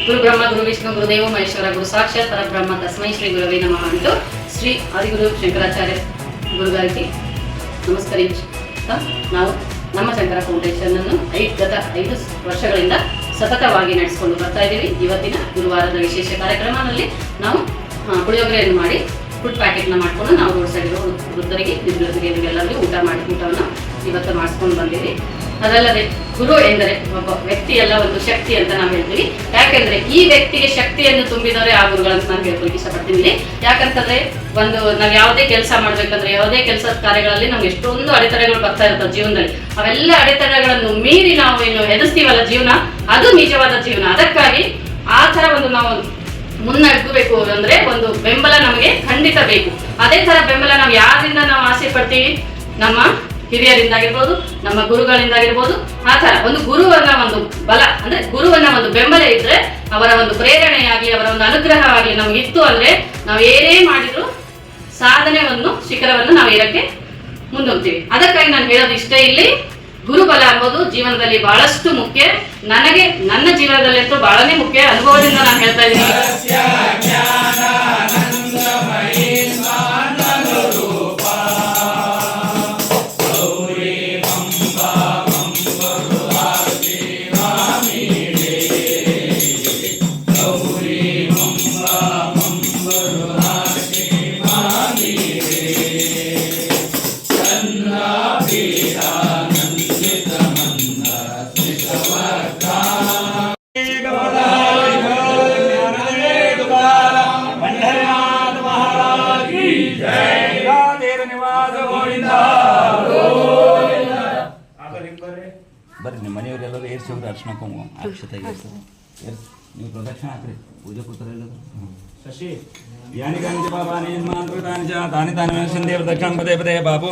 ಗುರು ಬ್ರಹ್ಮ ಗುರು ವಿಷ್ಣು ಗುರುದೇವ ಮಹೇಶ್ವರ ಗುರು ಸಾಕ್ಷಾತ್ ಪರಬ್ರಹ್ಮ ತಸ್ಮೈ ಶ್ರೀ ಗುರವೇ ನಮಃ ಅಂಟು ಶ್ರೀ ಆದಿಗುರು ಶಂಕರಾಚಾರ್ಯ ಗುರುಗಾರಿಗೆ ನಮಸ್ಕರಿಸುತ್ತಾ ನಾವು ನಮ್ಮ ಶಂಕರ ಫೌಂಡೇಶನ್ ಅನ್ನು ಗತ 5 ವರ್ಷಗಳಿಂದ ಸತತವಾಗಿ ನಡೆಸಿಕೊಂಡು ಬರ್ತಾ ಇದ್ದೀವಿ. ಇವತ್ತಿನ ಗುರುವಾರದ ವಿಶೇಷ ಕಾರ್ಯಕ್ರಮದಲ್ಲಿ ನಾವು ಪುಳಿಯೋಗರೆಯನ್ನು ಮಾಡಿ ಫುಡ್ ಪ್ಯಾಕೆಟ್ನ ಮಾಡಿಕೊಂಡು ನಾವು ರೋಡ್ ಸೈಡ್ ವೃದ್ಧರಿಗೆ ಎಲ್ಲರಿಗೂ ಊಟವನ್ನು ಇವತ್ತು ಮಾಡಿಸ್ಕೊಂಡು ಬಂದಿವಿ. ಅದಲ್ಲದೆ ಗುರು ಎಂದರೆ ಒಬ್ಬ ವ್ಯಕ್ತಿಯಲ್ಲ, ಒಂದು ಶಕ್ತಿ ಅಂತ ನಾವು ಹೇಳ್ತೀವಿ. ಯಾಕೆಂದ್ರೆ ಈ ವ್ಯಕ್ತಿಗೆ ಶಕ್ತಿಯನ್ನು ತುಂಬಿದವರೇ ಆ ಗುರುಗಳಂತ ನಾನು ಹೇಳ್ಕೊಳಿಕ್ಕೆ ಇಷ್ಟಪಡ್ತೀನಿ. ಯಾಕಂತಂದ್ರೆ ನಾವು ಯಾವುದೇ ಕೆಲಸ ಮಾಡ್ಬೇಕಂದ್ರೆ ಯಾವುದೇ ಕೆಲಸದ ಕಾರ್ಯಗಳಲ್ಲಿ ನಮ್ಗೆ ಎಷ್ಟೊಂದು ಅಡೆತಡೆಗಳು ಬರ್ತಾ ಇರ್ತವೆ ಜೀವನದಲ್ಲಿ. ಅವೆಲ್ಲ ಅಡೆತಡೆಗಳನ್ನು ಮೀರಿ ನಾವು ಏನು ಎದುರಿಸ್ತೀವಲ್ಲ ಜೀವನ, ಅದು ನಿಜವಾದ ಜೀವನ. ಅದಕ್ಕಾಗಿ ಆ ತರ ನಾವು ಮುನ್ನಡೆಸಬೇಕು ಅಂದ್ರೆ ಒಂದು ಬೆಂಬಲ ನಮಗೆ ಖಂಡಿತ ಬೇಕು. ಅದೇ ತರ ಬೆಂಬಲ ನಾವು ಯಾರಿಂದ ನಾವು ಆಸೆ ಪಡ್ತೀವಿ, ನಮ್ಮ ಹಿರಿಯರಿಂದಾಗಿರ್ಬೋದು, ನಮ್ಮ ಗುರುಗಳಿಂದಾಗಿರ್ಬೋದು. ಆ ತರ ಒಂದು ಗುರುವನ್ನ ಒಂದು ಬಲ ಅಂದ್ರೆ ಗುರುವನ್ನ ಒಂದು ಬೆಂಬಲ ಇದ್ರೆ, ಅವರ ಒಂದು ಪ್ರೇರಣೆಯಾಗಿ ಅವರ ಒಂದು ಅನುಗ್ರಹವಾಗಿ ನಮ್ಗೆ ಇತ್ತು ಅಂದ್ರೆ ನಾವು ಏನೇ ಮಾಡಿದ್ರು ಸಾಧನೆಯನ್ನು ಶಿಖರವನ್ನು ನಾವು ಏರಕ್ಕೆ ಮುಂದೋಗ್ತೀವಿ. ಅದಕ್ಕಾಗಿ ನಾನು ಹೇಳೋದು ಇಷ್ಟ, ಇಲ್ಲಿ ಗುರುಬಲ ಎಂಬುದು ಜೀವನದಲ್ಲಿ ಬಹಳಷ್ಟು ಮುಖ್ಯ. ನನಗೆ ನನ್ನ ಜೀವನದಲ್ಲಿ ಅಂತೂ ಬಹಳನೇ ಮುಖ್ಯ. ಅನುಭವದಿಂದ ನಾನು ಹೇಳ್ತಾ ಇದ್ದೀನಿ. ಬರ್ರಿ ನಿಮ್ಮ ಮನೆಯವರೆಲ್ಲರೂ ಏರ್ಸಿ ಹೋಗ್ರಿ, ಅರ್ಶನ ಕುಂಕುಮ ಅಕ್ಷತೆ ನೀವು ಪ್ರದಕ್ಷಿಣೆ ಹಾಕ್ರಿ, ಪೂಜೆ ಕೂತರ ಶಶಿ ಯಾನಿ ಕಾನಿ ಬಾಬಾ ತಾನಿ ತಾನಿ ತಾನಿ ಪ್ರದಕ್ಷಿಣ ಪದೇ ಪದೇ ಬಾಬು